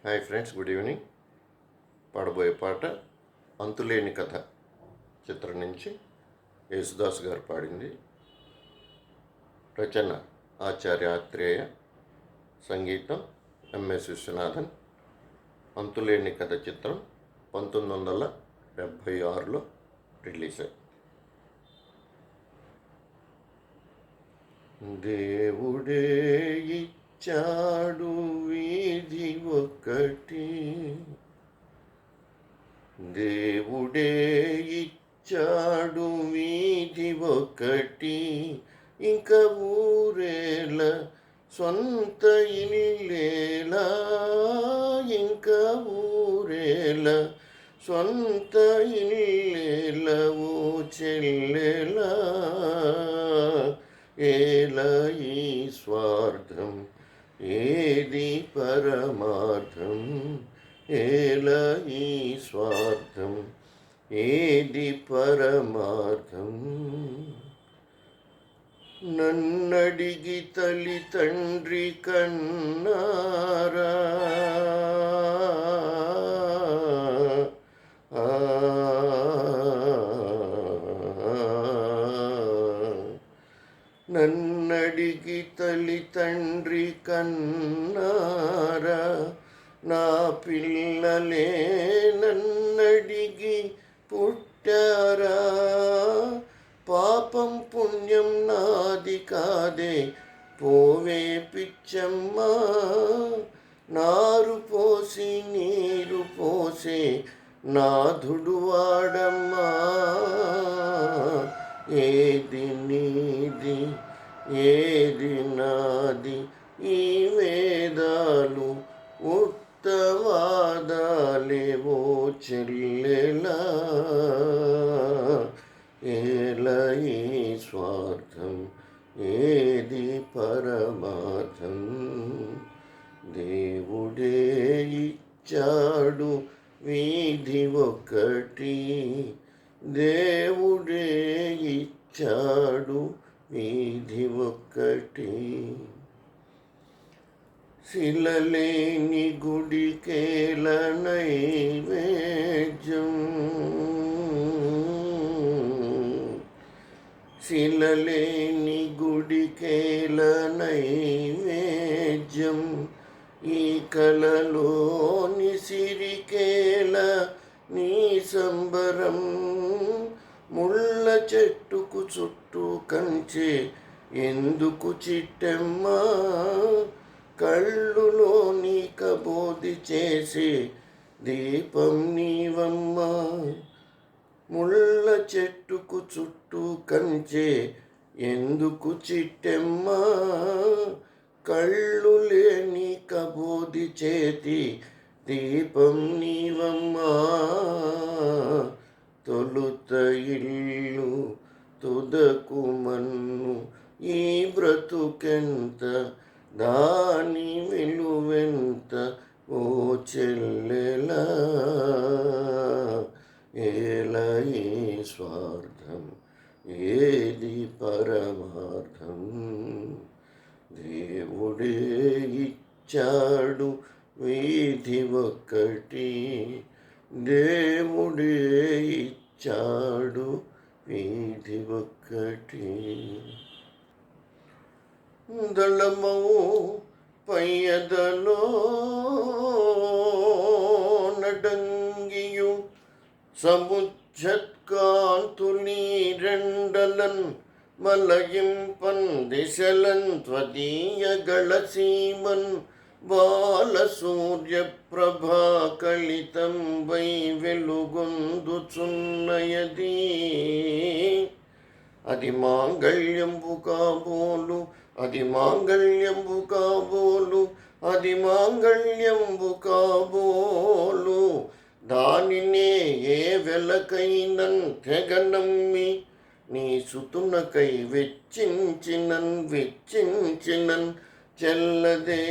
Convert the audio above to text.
Hi friends, good evening. పాడబోయే పాట అంతులేని కథ చిత్రం నుంచి యేసుదాస్ గారు పాడింది. రచన ఆచార్య ఆత్రేయ, సంగీతం ఎంఎస్ విశ్వనాథన్. అంతులేని కథ చిత్రం 1976లో రిలీజ్ అయింది. దేవుడే ఇచ్చాడు వీధి ఒకటి, దేవుడే ఇచ్చాడు వీధి ఒకటి, ఇంక ఊరేల సొంత ఇల్లేలా, ఇంక ఊరేల సొంత ఇల్లేల, ఓ చెల్లెలా ఏలా ఈ స్వార్థం, ఏది పరమార్థం, ఏలా ఈ స్వార్థం, ఏది పరమార్థం. నన్నడిగి తల్లి తండ్రి కన్నారా, నన్నడిగి తల్లి తండ్రి కన్నారా, నా పిల్లలే నన్నడిగి పుట్టారా, పాపం పుణ్యం నాది కాదే పోవే పిచ్చమ్మా, నారు పోసి నీరు పోసే నాథుడు వాడమ్మా, ఏది నీది ఏది నాది, ఈ వేదాలు ఉత్తవాదాలేవో చెల్లెలా, ఏలా ఈ స్వార్థం, ఏది పరమార్థం. దేవుడే ఇచ్చాడు వీధి ఒకటి, దేవుడే ఇచ్చాడు వీధి ఒకటి, శిలలేని గుడికేల నైవేద్యం, శిలలేని గుడికేల నైవేద్యం, ఈ కలలోని సిరికేల నీ సంబరం, ముళ్ళ చెట్టుకు చుట్టూ కంచె ఎందుకు చిట్టెమ్మా, కళ్ళులోని కబోది చేసే దీపం నీవమ్మా, ముళ్ళ చెట్టుకు చుట్టూ కంచె ఎందుకు చిట్టెమ్మా, కళ్ళు లేని కబోది చేతి దీపం నీవమ్మా, తొలుత ఇల్లు తుదకు మన్ను, ఈ బ్రతుకెంత దాని విలువెంత, ఓ చెల్లెలా ఏలా ఈ స్వార్థం, ఏది పరమార్థం. దేవుడే ఇచ్చాడు వీధి ఒకటి, దేవుడే ఇచ్చాడు వీధి ఒకటి, దళమౌ పయ్యదలో నడంగియు సముజ్జత్కాంతులీరెండలన్ మలయింపన్ దిశలన్ త్వదీయగళసీమన్, బాలసూర్యప్రభాకళితం వై వెలుగొందుచున్నయది, అది మాంగళ్యంబు కాబోలు, అది మాంగళ్యంబు కాబోలు, అది మాంగళ్యంబు కాబోలు, దానినే ఏ వెలకైనన్ తెగనమ్మి, నీ సుతునకై వెచ్చించినన్ చెల్లదే